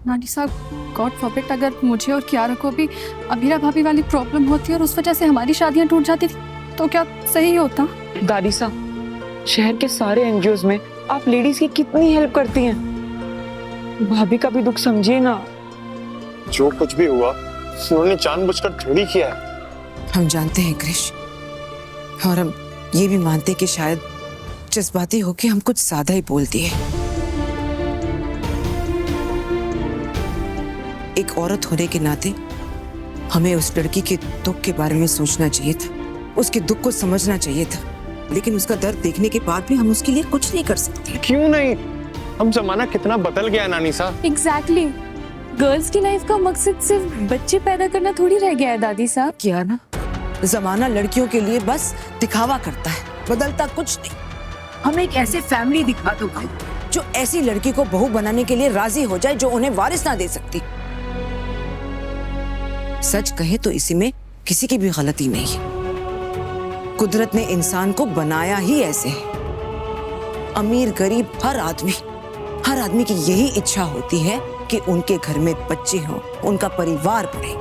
नानी साहब, God forbid अगर मुझे और कियारा को भी अमीरा भाभी वाली प्रॉब्लम होती और उस वजह से हमारी शादियां टूट जाती थी तो क्या सही होता? दादी साहब, शहर के सारे एनजीओज में आप लेडीज की कितनी हेल्प करती हैं। भाभी का भी दुख समझिए ना। जो कुछ भी हुआ उन्होंने जानबूझकर थोड़ी किया है। हम जानते हैं क्रिश, और हम ये भी मानते हैं कि शायद जज्बाती होके हम कुछ ज्यादा ही बोल दिए। एक औरत होने के नाते हमें उस लड़की के दुख के बारे में सोचना चाहिए था, उसके दुख को समझना चाहिए था, लेकिन उसका दर्द देखने के बाद भी हम उसके लिए कुछ नहीं कर सकते। क्यों नहीं? अब जमाना कितना बदल गया नानी साहब। एग्जैक्टली। गर्ल्स की लाइफ का मकसद सिर्फ बच्चे पैदा करना थोड़ी रह गया है दादी साहब। क्या ना, जमाना लड़कियों के लिए बस दिखावा करता है, बदलता कुछ नहीं। हमें एक ऐसे फैमिली दिखा दो भाई जो ऐसी लड़की को बहू बनाने के लिए राजी हो जाए जो उन्हें वारिस ना दे सकती। सच कहे तो इसी में किसी की भी गलती नहीं है। कुदरत ने इंसान को बनाया ही ऐसे है। अमीर गरीब हर आदमी की यही इच्छा होती है कि उनके घर में बच्चे हों, उनका परिवार बढ़े।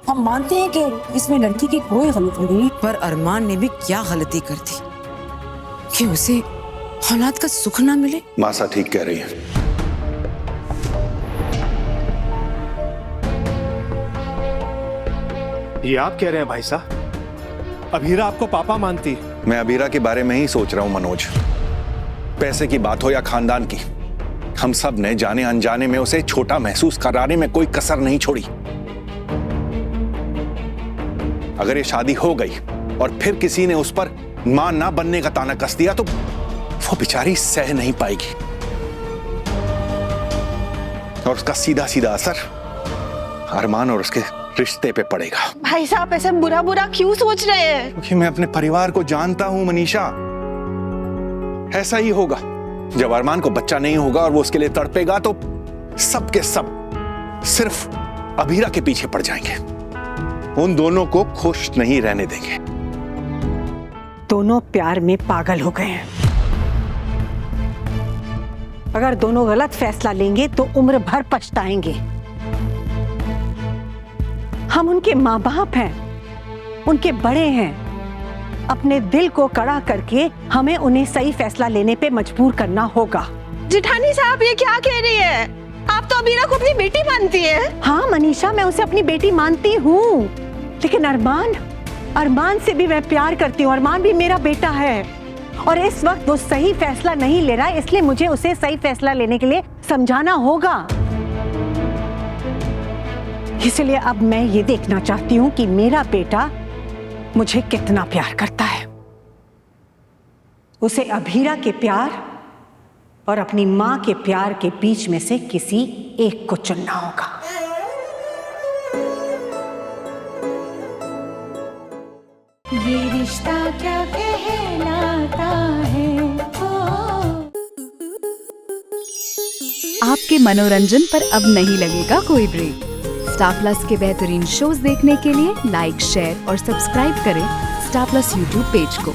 हम मानते हैं कि इसमें लड़की की कोई गलती नहीं, पर अरमान ने भी क्या गलती कर दी कि उसे औलाद का सुख ना मिले। मासा ठीक कह रही है। ये आप कह रहे हैं भाई साहब? अभीरा आपको पापा मानती? मैं अबीरा के बारे में ही सोच रहा हूं मनोज। पैसे की बात हो या खानदान की, हम सब ने जाने अनजाने में उसे छोटा महसूस कराने में कोई कसर नहीं छोड़ी। अगर ये शादी हो गई और फिर किसी ने उस पर मां ना बनने का ताना कस दिया तो वो बेचारी सह नहीं पाएगी, और उसका सीधा सीधा असर अरमान और उसके रिश्ते पे पड़ेगा। भाई साहब ऐसे बुरा बुरा क्यों सोच रहे हैं? क्योंकि मैं अपने परिवार को जानता हूं मनीषा। ऐसा ही होगा। जब अरमान को बच्चा नहीं होगा और वो उसके लिए तड़पेगा तो सब के सब सिर्फ अबीरा के पीछे पड़ जाएंगे। उन दोनों को खुश नहीं रहने देंगे। दोनों प्यार में पागल हो गए हैं। अगर दोनों गलत फैसला लेंगे तो उम्र भर पछताएंगे। हम उनके माँ बाप हैं, उनके बड़े हैं। अपने दिल को कड़ा करके हमें उन्हें सही फैसला लेने पे मजबूर करना होगा। जेठानी साहब ये क्या कह रही है? आप तो अबीरा को अपनी बेटी मानती है। हाँ मनीषा, मैं उसे अपनी बेटी मानती हूँ, लेकिन अरमान से भी मैं प्यार करती हूँ। अरमान भी मेरा बेटा है और इस वक्त वो सही फैसला नहीं ले रहा है, इसलिए मुझे उसे सही फैसला लेने के लिए समझाना होगा। इसलिए अब मैं ये देखना चाहती हूँ कि मेरा बेटा मुझे कितना प्यार करता है। उसे अभीरा के प्यार और अपनी माँ के प्यार के बीच में से किसी एक को चुनना होगा। ये रिश्ता क्या कहलाता है। आपके मनोरंजन पर अब नहीं लगेगा कोई ब्रेक। स्टार प्लस के बेहतरीन शोज देखने के लिए लाइक, शेयर और सब्सक्राइब करें स्टार प्लस यूट्यूब पेज को।